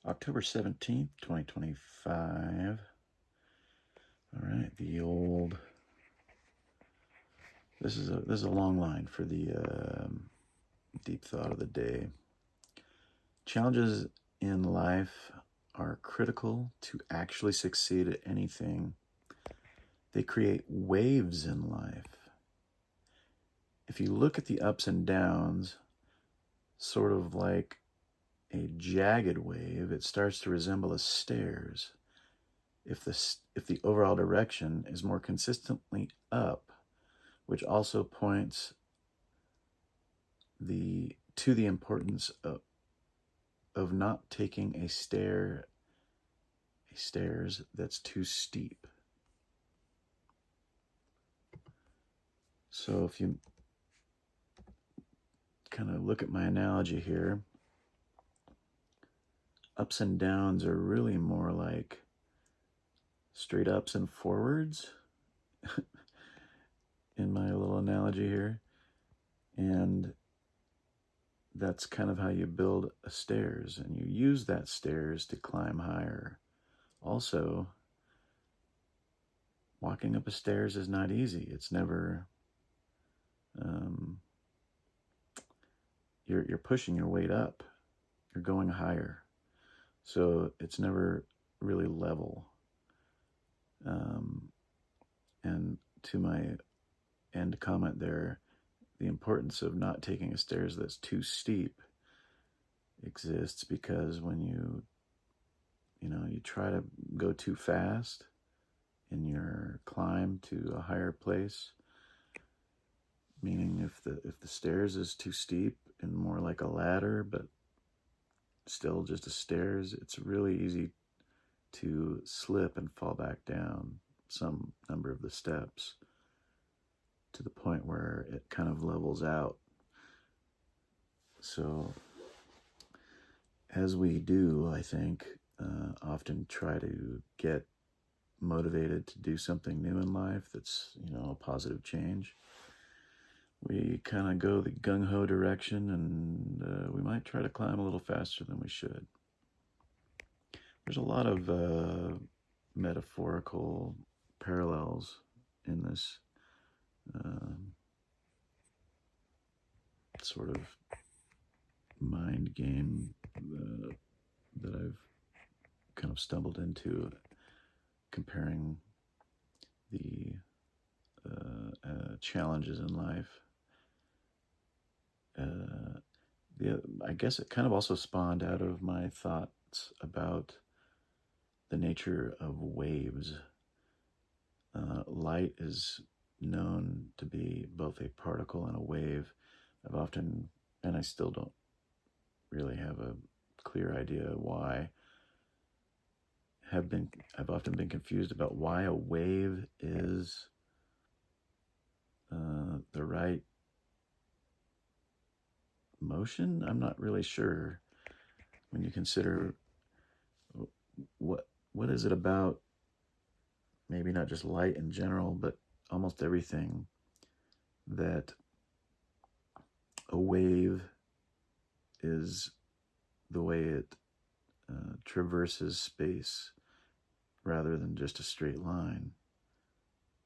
October 17th, 2025. All right, this is a long line for the deep thought of the day. Challenges in life are critical to actually succeed at anything. They create waves in life. If you look at the ups and downs, sort of like a jagged wave, it starts to resemble a stairs. If the overall direction is more consistently up, which also points to the importance of not taking a stairs that's too steep. So if you kind of look at my analogy here, ups and downs are really more like straight ups and forwards in my little analogy here. And that's kind of how you build a stairs, and you use that stairs to climb higher. Also, walking up a stairs is not easy. It's never, you're pushing your weight up. You're going higher. So it's never really level. And to my end comment there, the importance of not taking a stairs that's too steep exists because when you try to go too fast in your climb to a higher place, meaning if the stairs is too steep and more like a ladder but still just a stairs, it's really easy to slip and fall back down some number of the steps to the point where it kind of levels out. So as we do, I think, often try to get motivated to do something new in life that's, a positive change, we kind of go the gung-ho direction, and we might try to climb a little faster than we should. There's a lot of metaphorical parallels in this sort of mind game that I've kind of stumbled into, comparing the challenges in life. I guess it kind of also spawned out of my thoughts about the nature of waves. Light is known to be both a particle and a wave. And I still don't really have a clear idea why. I've often been confused about why a wave is the right motion. I'm not really sure when you consider what is it about, maybe not just light in general, but almost everything, that a wave is the way it traverses space rather than just a straight line.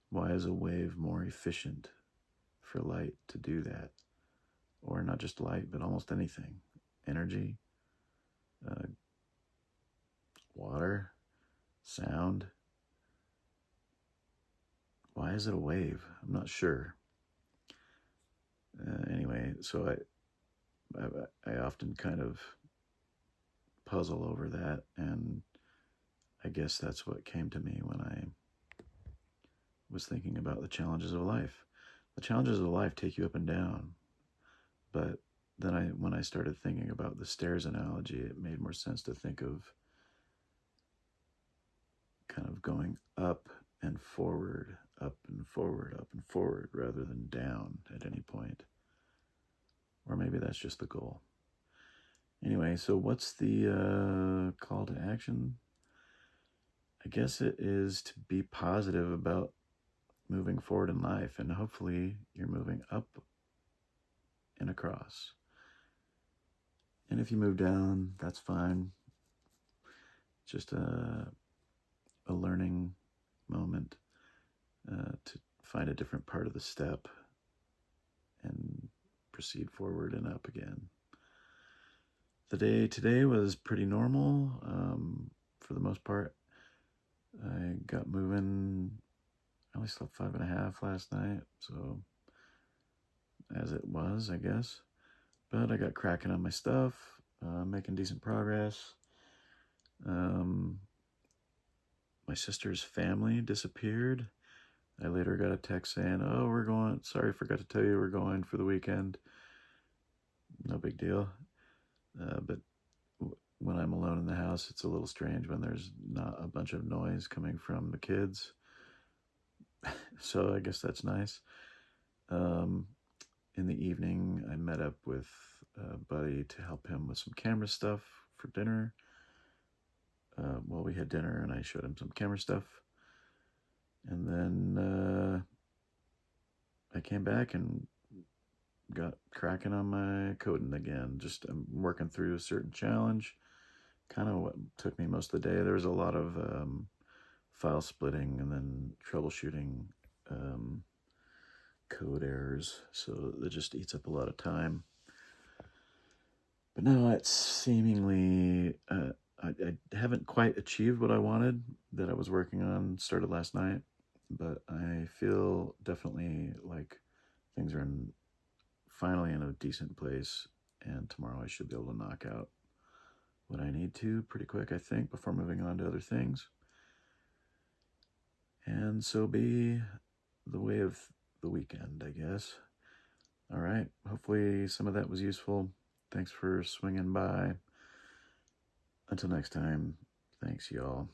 Why is a wave more efficient for light to do that? Or not just light, but almost anything. Energy, water, sound. Why is it a wave? I'm not sure. Anyway, so I often kind of puzzle over that, and I guess that's what came to me when I was thinking about the challenges of life. The challenges of life take you up and down, but then when I started thinking about the stairs analogy, it made more sense to think of kind of going up and forward, up and forward, up and forward, rather than down at any point. Or maybe that's just the goal. Anyway, so what's the call to action? I guess it is to be positive about moving forward in life, and hopefully you're moving up and across. And if you move down, that's fine. just a learning moment to find a different part of the step and proceed forward and up again. The day today was pretty normal for the most part. I got moving. I only slept 5.5 last night, so as it was, I guess. But I got cracking on my stuff, making decent progress. My sister's family disappeared. I later got a text saying, "Oh, we're going. Sorry, forgot to tell you we're going for the weekend." No big deal. But when I'm alone in the house, it's a little strange when there's not a bunch of noise coming from the kids. So I guess that's nice. In the evening, I met up with a buddy to help him with some camera stuff for dinner. Well, we had dinner and I showed him some camera stuff. And then I came back and got cracking on my coding again. Just I'm working through a certain challenge. Kind of what took me most of the day. There was a lot of file splitting and then troubleshooting code errors. So it just eats up a lot of time. But now it's seemingly, I haven't quite achieved what I wanted that I was working on, started last night, but I feel definitely like things are finally in a decent place, and tomorrow I should be able to knock out what I need to pretty quick, I think, before moving on to other things. And so be the way of the weekend, I guess. All right, hopefully some of that was useful. Thanks for swinging by. Until next time, thanks, y'all.